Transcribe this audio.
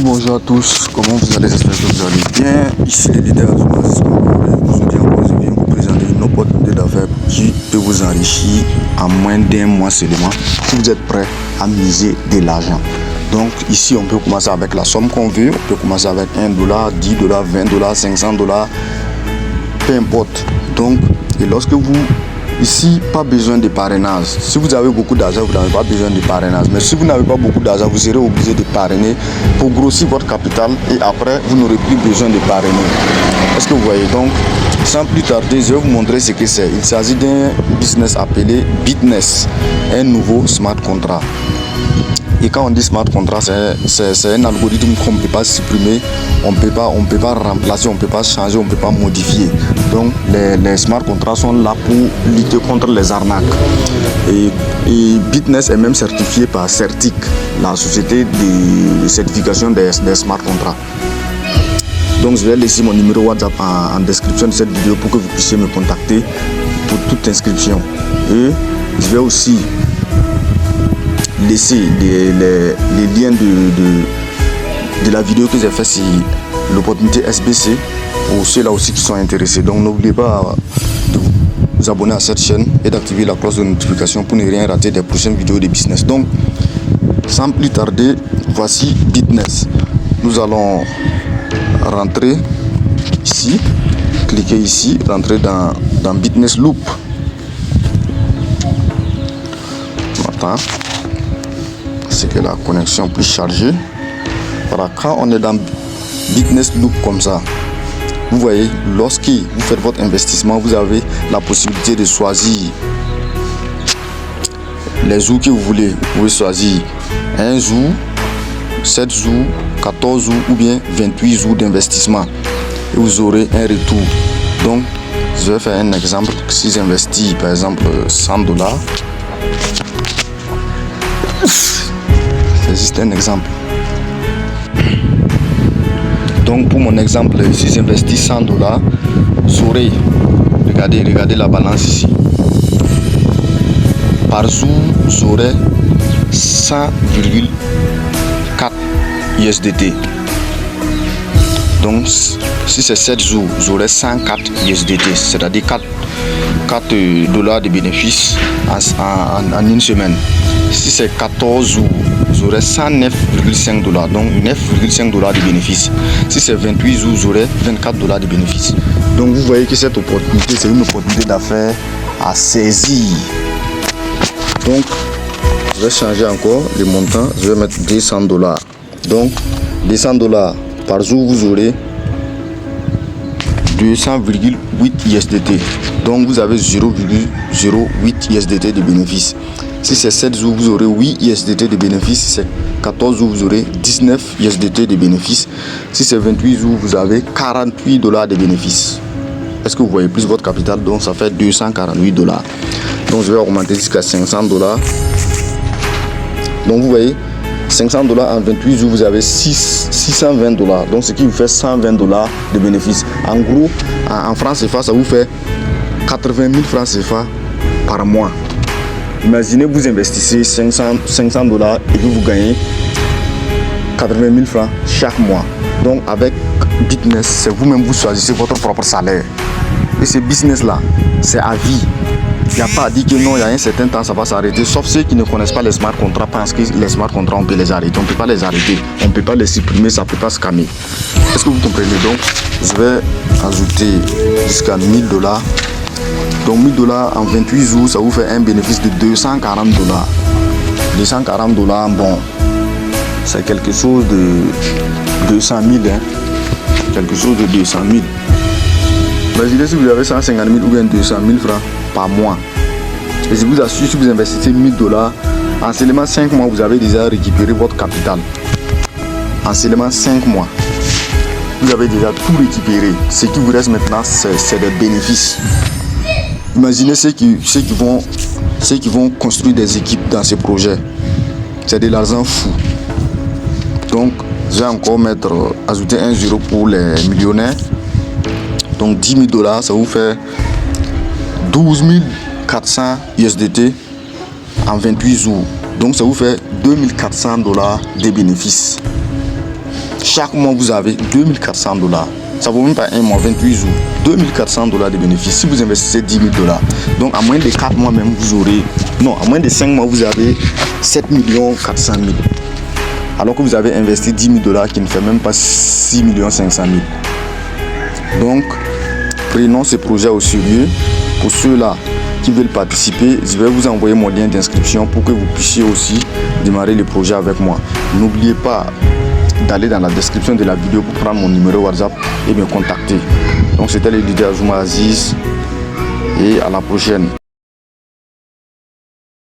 Bonjour à tous, comment vous allez? J'espère que vous allez bien. Ici les leaders Azuma. Aujourd'hui encore je viens vous présenter une opportunité d'affaires qui peut vous enrichir en moins d'un mois seulement si vous êtes prêt à miser de l'argent. Donc ici on peut commencer avec la somme qu'on veut, on peut commencer avec $1, $10, $20, $500, peu importe. Donc et lorsque vous ici, pas besoin de parrainage. Si vous avez beaucoup d'argent, vous n'avez pas besoin de parrainage. Mais si vous n'avez pas beaucoup d'argent, vous serez obligé de parrainer pour grossir votre capital et après, vous n'aurez plus besoin de parrainer. Est-ce que vous voyez? Donc, sans plus tarder, je vais vous montrer ce que c'est. Il s'agit d'un business appelé Bitness, un nouveau smart contract. Et quand on dit smart contract, c'est un algorithme qu'on ne peut pas supprimer, on ne peut pas remplacer, on ne peut pas changer, on ne peut pas modifier. Donc les smart contracts sont là pour lutter contre les arnaques. Et Bitness est même certifié par Certic, la société de certification des smart contracts. Donc je vais laisser mon numéro WhatsApp en description de cette vidéo pour que vous puissiez me contacter pour toute inscription. Et je vais aussi laisser les liens de la vidéo que j'ai fait sur l'opportunité SBC pour ceux-là aussi qui sont intéressés. Donc n'oubliez pas de vous abonner à cette chaîne et d'activer la cloche de notification pour ne rien rater des prochaines vidéos de business. Donc sans plus tarder, voici Bitness. Nous allons rentrer ici, cliquer ici, rentrer dans Bitness Loop. Maintenant, c'est que la connexion puisse charger. Voilà, quand on est dans Bitness Loop comme ça, vous voyez, lorsque vous faites votre investissement, vous avez la possibilité de choisir les jours que vous voulez. Vous pouvez choisir 1 jour, 7 jours, 14 jours ou bien 28 jours d'investissement et vous aurez un retour. Donc je vais faire un exemple. Si j'investis par exemple $100, c'est juste un exemple. Donc pour mon exemple, si j'investis $100, j'aurai, regardez la balance ici. Par jour, j'aurai 100,4 USDT. Donc si c'est 7 jours, j'aurai 104 USDT, c'est-à-dire 4 dollars de bénéfices en une semaine. Si c'est 14 jours, j'aurai 109,5 $, donc 9,5 $ de bénéfices. Si c'est 28 jours, j'aurai 24 $ de bénéfices. Donc vous voyez que cette opportunité, c'est une opportunité d'affaires à saisir. Donc je vais changer encore le montant, je vais mettre $200. Donc $200 par jour, vous aurez 200,8 USDT. Donc vous avez 0,08 USDT de bénéfices. Si c'est 7 jours, vous aurez 8 USDT de bénéfices. Si c'est 14 jours, vous aurez 19 USDT de bénéfices. Si c'est 28 jours, vous avez 48 $ de bénéfices. Est-ce que vous voyez plus votre capital? Donc ça fait 248 $. Donc je vais augmenter jusqu'à 500 $. Donc vous voyez, 500 $ en 28 jours, vous avez 620 $. Donc ce qui vous fait 120 $ de bénéfices. En gros, en francs CFA, ça vous fait 80 000 francs CFA par mois. Imaginez, vous investissez 500 $ et vous gagnez 80 000 francs chaque mois. Donc avec Bitness, c'est vous-même vous choisissez votre propre salaire. Et ce business-là, c'est à vie. Il n'y a pas à dire que non, il y a un certain temps, ça va s'arrêter. Sauf ceux qui ne connaissent pas les smart contracts, parce que les smart contracts, on peut les arrêter. On ne peut pas les arrêter. On ne peut pas les supprimer, ça ne peut pas scammer. Est-ce que vous comprenez? Donc, je vais ajouter jusqu'à 1000 $. Donc 1000 $ en 28 jours, ça vous fait un bénéfice de 240 $. 240 $, bon, c'est quelque chose de 200 000, hein. Quelque chose de 200 000. Imaginez si vous avez 150 000 ou bien 200 000 francs par mois. Et je vous assure, si vous investissez 1000 $, en seulement 5 mois, vous avez déjà récupéré votre capital. En seulement 5 mois, vous avez déjà tout récupéré. Ce qui vous reste maintenant, c'est des bénéfices. Imaginez ceux qui vont construire des équipes dans ces projets. C'est de l'argent fou. Donc, je vais encore ajouter un 0 pour les millionnaires. Donc 10 000 $, ça vous fait 12 400 USDT en 28 jours. Donc ça vous fait 2400 $ de bénéfices. Chaque mois, vous avez 2400 $. Ça vaut même pas un mois, 28 jours. 2400 $ de bénéfices si vous investissez 10 000 $. Donc, à moins de 4 mois même, vous aurez... Non, à moins de 5 mois, vous avez 7 400 000. Alors que vous avez investi 10 000 $ qui ne fait même pas 6 500 000. Donc, prenons ce projet au sérieux. Pour ceux-là qui veulent participer, je vais vous envoyer mon lien d'inscription pour que vous puissiez aussi démarrer le projet avec moi. N'oubliez pas d'aller dans la description de la vidéo pour prendre mon numéro WhatsApp et me contacter. Donc c'était le leader Azuma Aziz et à la prochaine.